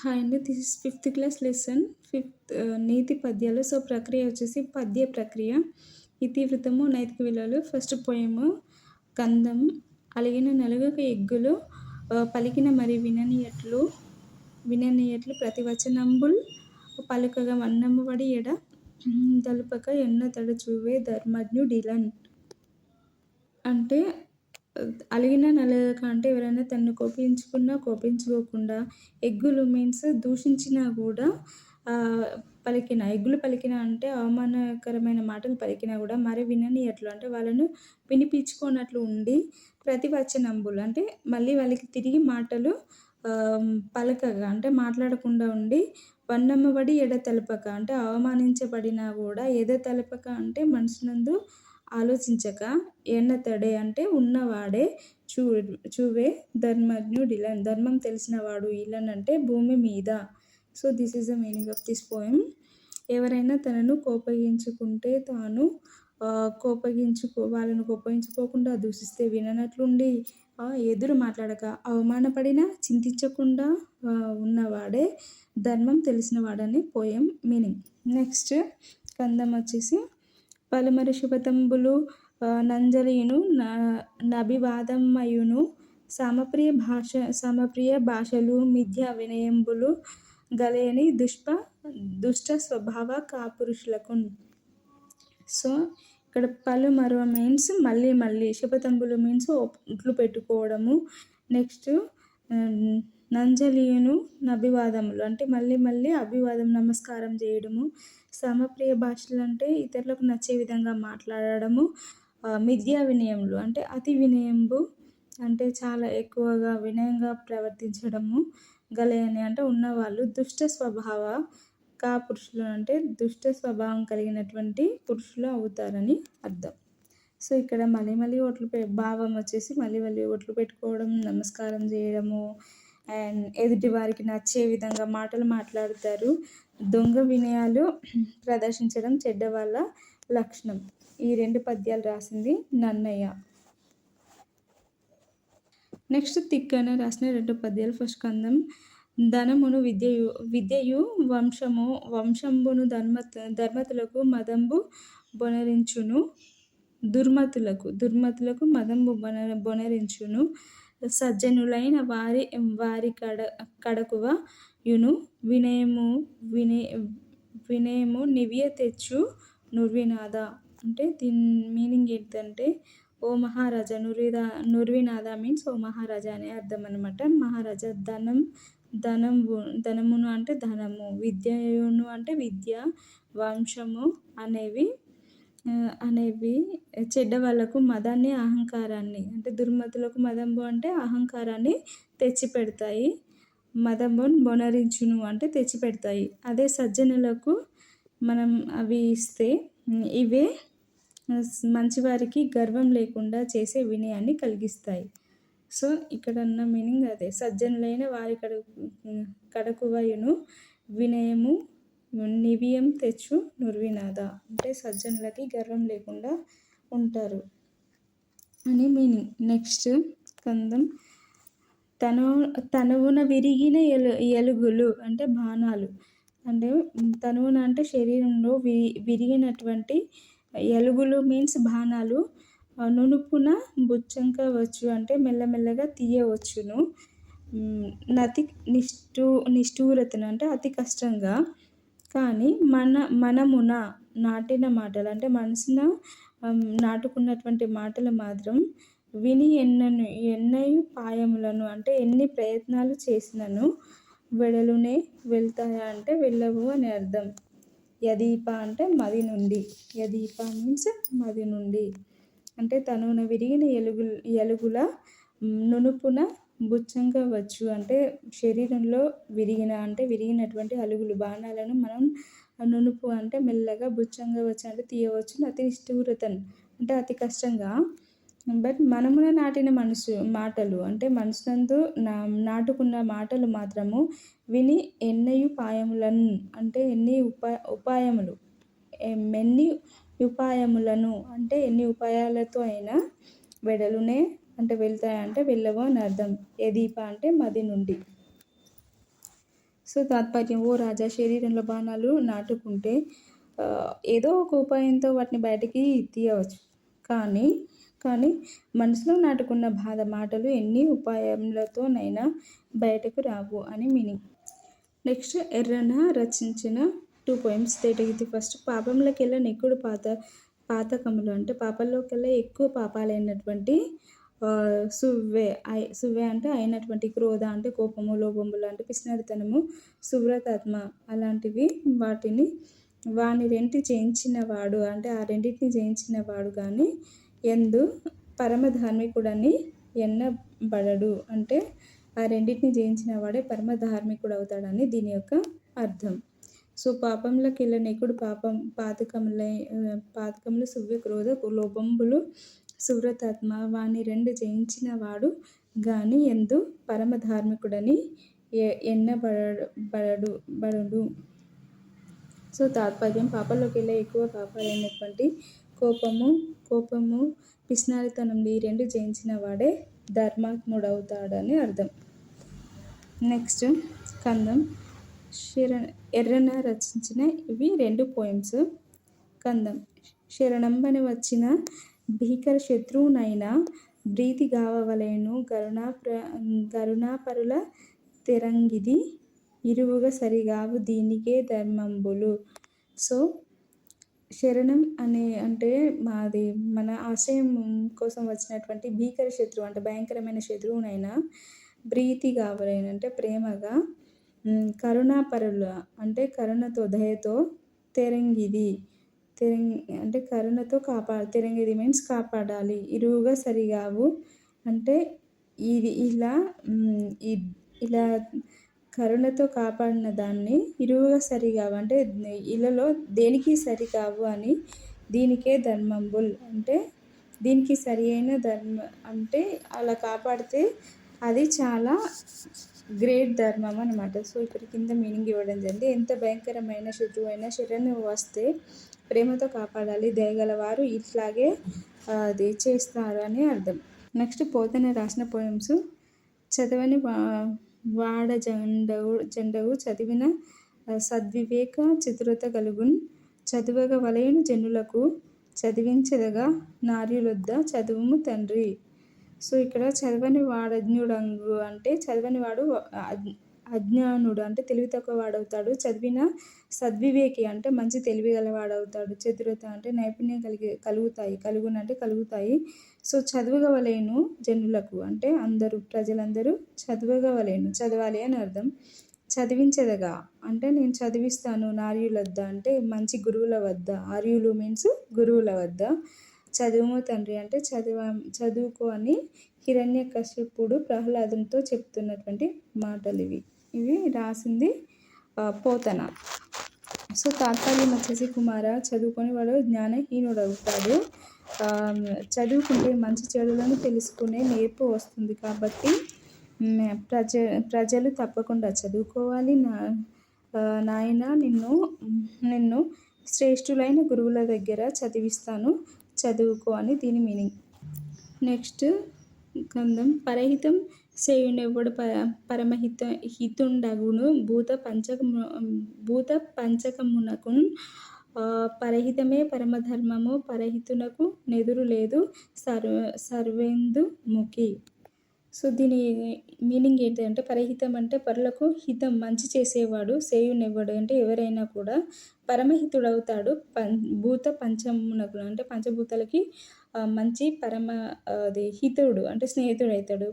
Hi అండి. This is fifth class lesson నీతి పద్యాలు. So, ప్రక్రియ వచ్చేసి పద్య ప్రక్రియ. ఇతివృత్తము, నైతిక విలువలు. ఫస్ట్ పోయము కందం. అలిగిన నలుగుకు ఎగ్గులు పలికిన మరి విననీయట్లు ప్రతివచనంబుల్ పలుకగా వన్నము వడి ఎడ తలుపక ఎన్న తడచూవే ధర్మజ్ఞుడిలన్. అంటే అలిగిన నలగక అంటే ఎవరైనా తనను కోపించుకున్నా కోపించుకోకుండా, ఎగ్గులు మీన్స్ దూషించినా కూడా ఎగ్గులు పలికిన అంటే అవమానకరమైన మాటలు పలికినా కూడా మరి విననీయట్లు అంటే వాళ్ళను వినిపించుకోనట్లు ఉండి, ప్రతివచనంబులు అంటే మళ్ళీ వాళ్ళకి తిరిగి మాటలు పలకగా అంటే మాట్లాడకుండా ఉండి, వన్నమ్మబడి ఎడ తెలపక అంటే అవమానించబడినా కూడా ఎద తెలపక అంటే మనసునందు ఆలోచించక, ఎన్నతడే అంటే ఉన్నవాడే చూవే ధర్మజ్ఞుడిలన్ ధర్మం తెలిసినవాడు ఇలన్ అంటే భూమి మీద. So this is the meaning of this poem. ఎవరైనా తనను కోపగించుకుంటే తాను వాళ్ళను కోపగించుకోకుండా దూషిస్తే విననట్లుండి, ఎదురు మాట్లాడక అవమానపడినా చింతించకుండా ఉన్నవాడే ధర్మం తెలిసినవాడని పోయం మీనింగ్. నెక్స్ట్ కందం వచ్చేసి పలుమరి శుభతంబులు నంజలియును నభివాదమయును సమప్రియ భాషలు మిథ్యా వినయంబులు గలయని దుష్ట స్వభావ కాపురుషులకున్. సో ఇక్కడ పలుమరు మీన్స్ మళ్ళీ శుభతంబులు మీన్స్ ఒట్లు పెట్టుకోవడము. నెక్స్ట్ నంజలియును నభివాదములు అంటే మళ్ళీ అభివాదం నమస్కారం చేయడము. సమప్రియ భాషలు అంటే ఇతరులకు నచ్చే విధంగా మాట్లాడడము. మిథ్యా వినయములు అంటే అతి వినయంబు అంటే చాలా ఎక్కువగా వినయంగా ప్రవర్తించడము. గలయని అంటే ఉన్నవాళ్ళు. దుష్ట స్వభావ పురుషులు అంటే దుష్ట స్వభావం కలిగినటువంటి పురుషులు అవుతారని అర్థం. సో ఇక్కడ మళ్ళీ భావం వచ్చేసి మళ్ళీ ఒట్లు పెట్టుకోవడం, నమస్కారం చేయడము, అండ్ ఎదుటి వారికి నచ్చే విధంగా మాటలు మాట్లాడతారు. దొంగ వినయాలు ప్రదర్శించడం చెడ్డ వాళ్ళ లక్షణం. ఈ 2 పద్యాలు రాసింది నన్నయ్య. నెక్స్ట్ తిక్కన రాసిన 2 పద్యాలు. ఫస్ట్ కందం. ధనమును విద్యయు వంశంబును ధర్మతులకు మదంబు బొనరించును. దుర్మతులకు మదంబు బొనరించును. సజ్జనులైన వారి కడకువ యును వినయము నివియ తెచ్చు నుర్వినాద. అంటే దీని మీనింగ్ ఏంటంటే ఓ మహారాజా, నుర్వినాద మీన్స్ ఓ మహారాజా అనే అర్థం అనమాట. మహారాజా ధనమును అంటే ధనము, విద్యను అంటే విద్య, వంశము అనేవి చెడ్డ వాళ్ళకు మదాన్ని అహంకారాన్ని అంటే దుర్మతులకు మదంబు అంటే అహంకారాన్ని తెచ్చిపెడతాయి. మదంబున్ బొనరించును అంటే తెచ్చిపెడతాయి. అదే సజ్జనులకు మనం అవి ఇస్తే ఇవే మంచివారికి గర్వం లేకుండా చేసే వినయాన్ని కలిగిస్తాయి. సో ఇక్కడ ఉన్న మీనింగ్ అదే. సజ్జనులైన వారి కడకువయును వినయము నివియం తెచ్చు నుర్వినాద అంటే సజ్జనులకి గర్వం లేకుండా ఉంటారు అని మీనింగ్. నెక్స్ట్ కందం. తనువున విరిగిన ఎలుగులు అంటే బాణాలు. అంటే తనువున అంటే శరీరంలో విరిగినటువంటి ఎలుగులు మీన్స్ బాణాలు. నునుపున బుచ్చంకవచ్చు అంటే మెల్లమెల్లగా తీయవచ్చును. నిష్ఠూరతను అంటే అతి కష్టంగా. కానీ మనమున నాటిన మాటలు అంటే మనసున నాటుకున్నటువంటి మాటలు మాత్రం విని ఎన్నయు పాయములను అంటే ఎన్ని ప్రయత్నాలు చేసినను వెడలునే వెళ్తాయా అంటే వెళ్ళవు అని అర్థం. యదీప అంటే మది నుండి. యదీప మీన్స్ మది నుండి. అంటే తనువున విరిగిన ఎలుగుల నునుపున బుచ్చంకవచ్చు అంటే శరీరంలో విరిగినటువంటి అలుగులు బాణాలను మనం నునుపు అంటే మెల్లగా, బుచ్చంకవచ్చు అంటే తీయవచ్చు. అతి నిష్ఠూరతన్ అంటే అతి కష్టంగా. బట్ మనమున నాటిన మాటలు అంటే మనసునందు నాటుకున్న మాటలు మాత్రము విని ఎన్నయు పాయములను అంటే ఎన్ని ఉపాయములను అంటే ఎన్ని ఉపాయాలతో అయినా వెడలునే అంటే వెళ్తాయంటే వెళ్ళవు అని అర్థం. యదీప అంటే మది నుండి. సో తాత్పర్యం: ఓ రాజా, శరీరంలో బాణాలు నాటుకుంటే ఏదో ఒక ఉపాయంతో వాటిని బయటికి తీయవచ్చు. కానీ కానీ మనసులో నాటుకున్న బాధ మాటలు ఎన్ని ఉపాయములతోనైనా బయటకు రావు అని మీనింగ్. నెక్స్ట్ ఎర్రన రచించిన 2 పోయమ్స్ తేటగీతి. ఫస్ట్: పాపంలోకెల్లా నెక్కుడు పాతకములు అంటే పాపాల్లోకెల్లా ఎక్కువ పాపాలైనటువంటి సువ్వె అంటే అయినటువంటి, క్రోధ అంటే కోపము, లోభములు అంటే పిసినారితనము, సువ్రతాత్మ అలాంటివి వాని రెంటి జయించినవాడు అంటే ఆ రెండింటిని జయించినవాడు కానీ ఎందు పరమధార్మికుడని ఎన్నబడడు అంటే ఆ రెండింటిని జయించిన వాడే పరమ ధార్మికుడు అవుతాడని దీని యొక్క అర్థం. సో పాపంలోకెల్లా నెక్కుడు పాతకములు సువ్వె, క్రోధ, లోభంబులు, సువ్రతాత్మ వాని రెండు జయించిన వాడు గాని ఎందు పరమ ధార్మికుడని ఎన్నబడడు. సో తాత్పర్యం: పాపాల్లోకెల్లా ఎక్కువ పాపాలైనటువంటి కోపము, పిసినారితనం ఈ రెండు జయించిన వాడే ధర్మాత్ముడవుతాడని అర్థం. నెక్స్ట్ కందం. ఎర్రన రచించిన ఇవి 2 పోయమ్స్. కందం: శరణంబని వచ్చిన భీకర శత్రువునైనా భీతి గావవలెను గరుణాపరుల తెరంగిది ఇరువుగా సరిగావు దీనికే ధర్మంబులు. సో శరణం అంటే మన ఆశ్రయం కోసం వచ్చినటువంటి భీకర శత్రువు అంటే భయంకరమైన శత్రువునైనా ప్రీతి కావలేను అంటే ప్రేమగా, కరుణాపరుల అంటే కరుణతో, దయతో, తెరంగిది అంటే కరుణతో తెరంగిది మీన్స్ కాపాడాలి, ఇరువుగా సరిగావు అంటే ఇది ఇలా కరుణతో కాపాడిన దాన్ని ఇరువుగా సరిగావు అంటే ఇళ్ళలో దేనికి సరికావు అని దీనికే ధర్మంబుల్ అంటే దీనికి సరి అయిన ధర్మం అంటే అలా కాపాడితే అది చాలా గ్రేట్ ధర్మం అనమాట. సో ఇక్కడ కింద మీనింగ్ ఇవ్వడం జరిగింది. ఎంత భయంకరమైన శత్రువు అయినా శరణు వస్తే ప్రేమతో కాపాడాలి, దయగలవారు ఇట్లాగే అది చేస్తారు అని అర్థం. నెక్స్ట్ పోతన రాసిన పోయమ్స్. చదవని వాడజండవు చదివిన సద్వివేక చతురత కలుగున్ చదువగ వలయను జనులకు చదివించదగా నార్యులొద్ద చదువుము తండ్రి. సో ఇక్కడ చదవని వాడజ్ఞుడంగు అంటే చదవని వాడు అజ్ఞానుడు అంటే తెలివి తక్కువ వాడవుతాడు. చదివిన సద్వివేకి అంటే మంచి తెలివి గలవాడవుతాడు. చతురత అంటే నైపుణ్యం కలుగునంటే కలుగుతాయి. సో చదువగవలేను జనులకు అంటే ప్రజలందరూ చదవగవలేను చదవాలి అని అర్థం. చదివించదగా అంటే నేను చదివిస్తాను నార్యులొద్ద అంటే మంచి గురువుల వద్ద, ఆర్యులు మీన్స్ గురువుల వద్ద. చదువుము తండ్రి అంటే చదువుకో అని హిరణ్యకశిపుడు ప్రహ్లాదునితో చెప్తున్నటువంటి మాటలు ఇవి రాసింది పోతన. సో తాత్పర్యం వచ్చేసి: కుమార, చదువుకొని వాడు జ్ఞానహీనుడవుతాడు. చదువుకుంటే మంచి చెడులను తెలుసుకునే నేర్పు వస్తుంది కాబట్టి ప్రజలు తప్పకుండా చదువుకోవాలి. నాయన నిన్ను శ్రేష్ఠులైన గురువుల దగ్గర చదివిస్తాను, చదువుకో అని దీని మీనింగ్. నెక్స్ట్ కందం. పరహితం సేయునెవ్వడు హితుండగును భూత పంచకమునకున్ పరహితమే పరమధర్మము పరహితునకు నెదురు లేదు సర్వేందుముఖి. సో దీని మీనింగ్ ఏంటంటే పరహితం అంటే పరులకు హితం మంచి చేసేవాడు, సేయునెవ్వడు అంటే ఎవరైనా కూడా పరమహితుడవుతాడు. భూత పంచమునకు అంటే పంచభూతాలకి మంచి హితుడు అంటే స్నేహితుడు అవుతాడు.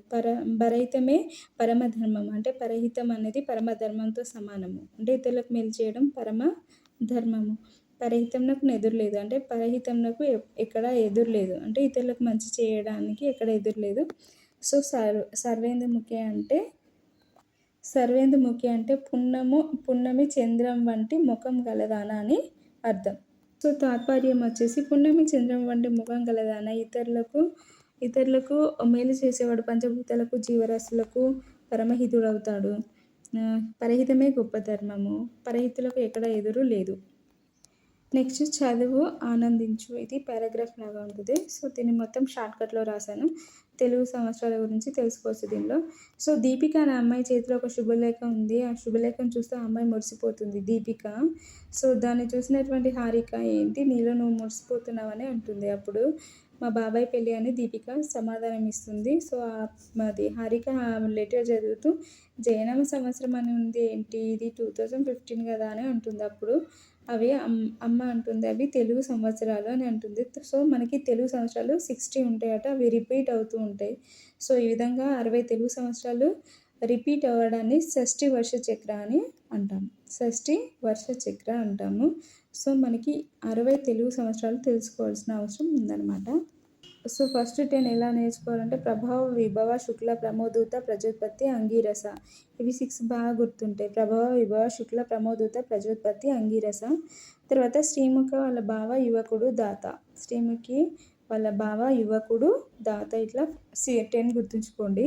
పరహితమే పరమధర్మం అంటే పరహితం అనేది పరమధర్మంతో సమానము అంటే ఇతరులకు మేలు చేయడం పరమధర్మము. పరహితంనకు ఎదురు లేదు అంటే పరహితంనకు ఎక్కడ ఎదురు లేదు అంటే ఇతరులకు మంచి చేయడానికి ఎక్కడ ఎదురు లేదు. సో సర్వేందుముఖి అంటే పున్నమి చంద్రం వంటి ముఖం గలదాన అని అర్థం. సో తాత్పర్యం వచ్చేసి: పున్నమి చంద్రం వంటి ముఖం గలదాన ఇతరులకు మేలు చేసేవాడు పంచభూతాలకు, జీవరాశులకు పరమహితుడవుతాడు. పరహితమే గొప్ప ధర్మము, పరహితులకు ఎక్కడ ఎదురు లేదు. నెక్స్ట్ చదువు ఆనందించు. ఇది పారాగ్రాఫ్ లాగా ఉంటుంది. సో దీన్ని మొత్తం షార్ట్కట్లో రాశాను. తెలుగు సంవత్సరాల గురించి తెలుసుకోవచ్చు దీనిలో. సో, దీపిక అనే అమ్మాయి చేతిలో ఒక శుభలేఖ ఉంది. ఆ శుభలేఖను చూస్తే ఆ అమ్మాయి మురిసిపోతుంది దీపిక. సో, దాన్ని చూసినటువంటి హారిక ఏంటి నీలో నువ్వు మురిసిపోతున్నావని అంటుంది. అప్పుడు మా బాబాయ్ పెళ్ళి అని దీపిక సమాధానం ఇస్తుంది. సో, మాది హారిక ఆ లెటర్ చదువుతూ జయనామ సంవత్సరం అని ఉంది ఏంటి ఇది 2015 కదా అని అంటుంది. అప్పుడు అవి అమ్మ అంటుంది అవి తెలుగు సంవత్సరాలు అని అంటుంది. సో, మనకి తెలుగు సంవత్సరాలు 60 ఉంటాయట. అవి రిపీట్ అవుతూ ఉంటాయి. సో, ఈ విధంగా 60 తెలుగు సంవత్సరాలు రిపీట్ అవ్వడాన్ని షష్ఠి వర్ష చక్ర అని అంటాము. షష్ఠి వర్ష చక్ర అంటాము. సో, మనకి 60 తెలుగు సంవత్సరాలు తెలుసుకోవాల్సిన అవసరం ఉందన్నమాట. సో, ఫస్ట్ 10 ఎలా నేర్చుకోవాలంటే ప్రభావ, విభవ, శుక్ల, ప్రమోదూత, ప్రజోత్పత్తి, అంగీరస. ఇవి 6 బాగా గుర్తుంటాయి. ప్రభావ, విభవ, శుక్ల, ప్రమోదూత, ప్రజోత్పత్తి, అంగీరస. తర్వాత శ్రీముఖ వాళ్ళ బావ, యువకుడు, దాత. శ్రీముఖి వాళ్ళ బావ, యువకుడు, దాత. ఇట్లా 10 గుర్తుంచుకోండి.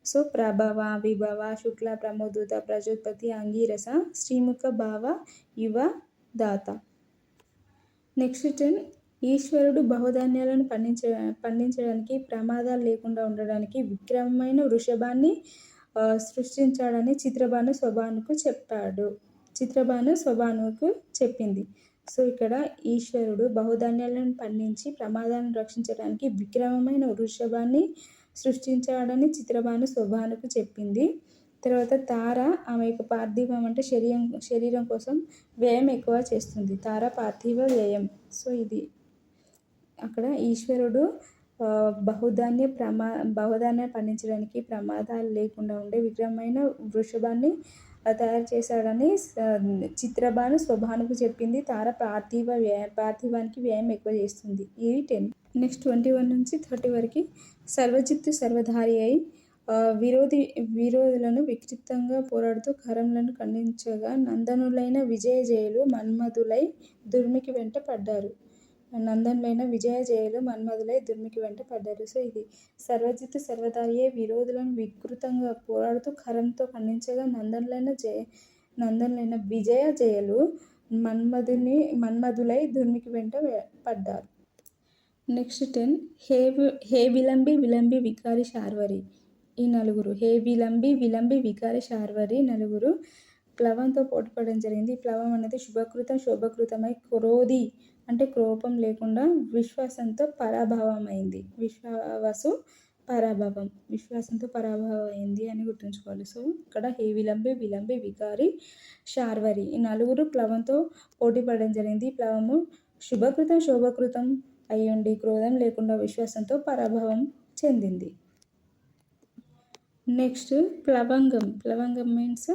సో, ప్రభవ, విభవ, శుక్ల, ప్రమోదూత, ప్రజోత్పత్తి, అంగీరస, శ్రీముఖ, బావ, యువ, దాత. నెక్స్ట్ 10 ఈశ్వరుడు బహుధాన్యాలను పండించడానికి ప్రమాదాలు లేకుండా ఉండడానికి విక్రమమైన వృషభాన్ని సృష్టించాడని చిత్రభాను స్వభానుకు చెప్పాడు. చిత్రభాను స్వభానుకు చెప్పింది. సో, ఇక్కడ ఈశ్వరుడు బహుధాన్యాలను పండించి ప్రమాదాలను రక్షించడానికి విక్రమమైన వృషభాన్ని సృష్టించాడని చిత్రభాను స్వభానుకు చెప్పింది. తర్వాత తార ఆమె యొక్క పార్థివం అంటే శరీరం కోసం వ్యయం ఎక్కువ చేస్తుంది. తార పార్థివ వ్యయం. సో, ఇది అక్కడ ఈశ్వరుడు బహుధాన్యం పండించడానికి ప్రమాదాలు లేకుండా ఉండే విక్రమమైన వృషభాన్ని తయారు చేశాడని చిత్రభాను స్వభానుకు చెప్పింది. తార పార్థివానికి వ్యయం ఎక్కువ చేస్తుంది. ఇది 10. నెక్స్ట్ 21 నుంచి 30 వరకు సర్వజిత్తు సర్వధారి అయి విరోధులను వికృతంగా పోరాడుతూ కరములను ఖండించగా నందనులైన విజయజయులు మన్మధులై దుర్మికి వెంట పడ్డారు. దుర్మికి వెంట పడ్డారు. సో, ఇది సర్వజిత్తు సర్వధారి అయి విరోధులను వికృతంగా పోరాడుతూ కరంతో ఖండించగా నందనులైన విజయజయులు మన్మధులై దుర్మికి వెంట పడ్డారు. నెక్స్ట్ 10 హే విలంబి వికారి శార్వరి. ఈ నలుగురు విలంబి వికారి శార్వరి నలుగురు ప్లవంతో పోటీపడడం జరిగింది. ఈ ప్లవం అనేది శోభకృతమై క్రోధి అంటే కోపం లేకుండా విశ్వాసంతో పరాభవమైంది. విశ్వాసంతో పరాభవం అయింది అని గుర్తుంచుకోవాలి. సో, ఇక్కడ హే విలంబి వికారి శార్వరి ఈ నలుగురు ప్లవంతో పోటీపడడం జరిగింది. ఈ ప్లవము శోభకృతం అయ్యుండి క్రోధం లేకుండా విశ్వాసంతో పరాభవం చెందింది. నెక్స్ట్ ప్లవంగం మీన్స్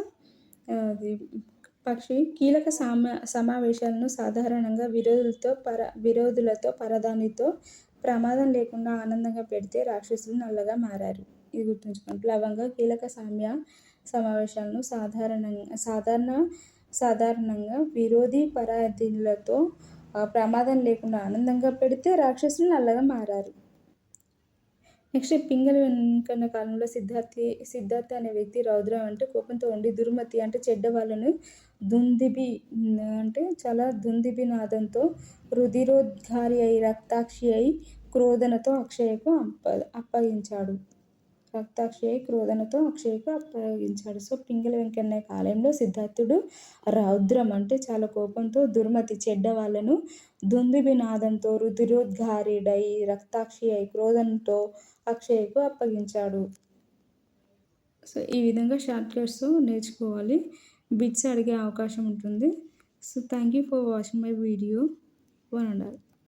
పక్షి. కీలక సమావేశాలను సాధారణంగా విరోధులతో పరదానితో ప్రమాదం లేకుండా ఆనందంగా పెడితే రాక్షసులు నల్లగా మారారు. ఇది గుర్తుంచుకోండి. ప్లవంగ కీలక సమావేశాలను సాధారణంగా విరోధి పరాధీనులతో ప్రమాదం లేకుండా ఆనందంగా పెడితే రాక్షసులు నల్లగా మారారు. నెక్స్ట్ పింగళి వెంకన్న కాలంలో సిద్ధార్థ అనే వ్యక్తి రౌద్రం అంటే కోపంతో ఉండి దుర్మతి అంటే చెడ్డ వాళ్ళను చాలా దుందిబి నాదంతో రుధిరోద్గారి అయి రక్తాక్షి అయి క్రోధనతో అక్షయకు అప్పగించాడు. సో, పింగళి వెంకన్న కాలంలో సిద్ధార్థుడు రౌద్రం అంటే చాలా కోపంతో దుర్మతి చెడ్డ వాళ్ళను దుందిబి నాదంతో రుధిరోద్గారిడై రక్తాక్షి అయి క్రోధంతో అక్షయకు అప్పగించాడు. సో, ఈ విధంగా షార్ట్ కట్స్ నేర్చుకోవాలి. బిట్స్ అడిగే అవకాశం ఉంటుంది. So, thank you for watching my video. 1 and all.